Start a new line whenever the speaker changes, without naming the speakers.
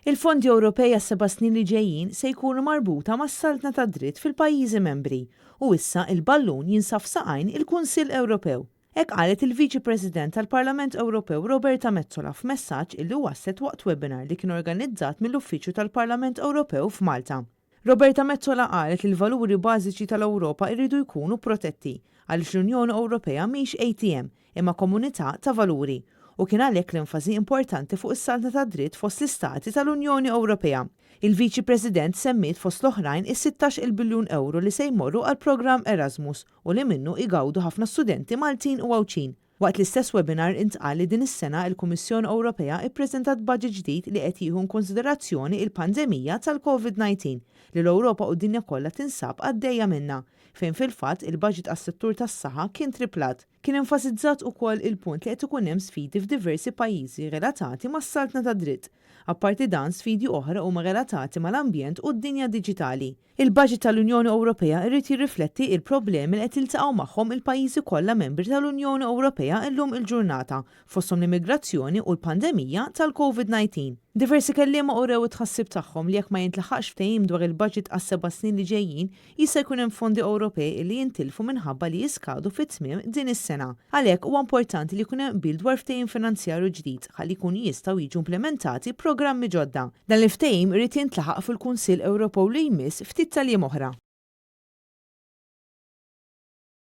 Il-fondi Ewropej għas-7 snin li ġejjin se jkunu marbuta mas-saltna ta' dritt fil-pajjiżi membri u issa il-ballun jinsaf saqajn il-Kunsill Ewropew. Hekk qalet il-Viċi President tal-Parlament Ewropew Roberta Metsola f'messaġġ illi waslet waqt webinar li kien organizzat mill-Uffiċċju tal-Parlament Ewropew f'Malta. Roberta Metsola qalet li l-valuri bażiċi tal-Ewropa jridu jkunu protetti għaliex l-Unjoni Ewropea mhix ATM imma komunità ta' valuri u kien għalhekk l-enfasi importanti fuq is-saltna ta' dritt fost l-istati tal-Unjoni Ewropea. Il-Viċi President semmiet fost l-oħrajn is-16 biljun euro li se jmorru għal programm Erasmus u li minnu igawdu ħafna studenti Maltin u Għawċin. Waqt l-istess webinar intqal li din is-sena il-Kummissjoni Ewropea ippreżentat budget ġdid li qed jieħu konsiderazzjoni il-pandemija tal-COVID-19 li l-Ewropa u d-dinja kollha tinsab għaddejja minnha, fejn fil-fatt il-budget għas-settur tas-saħħa kien triplat. Kien enfasizzat ukoll il-punt li qed ikun hemm sfidi f'diversi pajjiżi relatati mas-saltna ta' dritt. Apparti dan sfidi oħra huma relatati mal-ambjent u d-dinja diġitali. Il-budget tal-Unjoni Ewropea irid jirrifletti il-problemi li qed jiltaqgħu magħhom il-pajjiżi kollha membri tal-Unjoni Ewropea llum il-ġurnata fosthom l-immigrazzjoni u l-pandemija tal-COVID-19. Diversi kelliema urew it-tħassib tagħhom li jekk ma jintlaħaqx ftehim dwar il-budget għas-7 snin li ġejjin jista' jkun hemm fondi Ewropej li jintilfu minħabba li jiskadu fit-tmiem din is-sena. Għalhekk huwa importanti li jkun hemm bil dwar ftehim finanzjarju ġdid ħalli jkunu jistgħu jiġu implementati programmi ġodda. Dan il-ftehim irid jintlaħaq fil-Kunsill Ewropew li jmiss ftit tal-jiem oħra.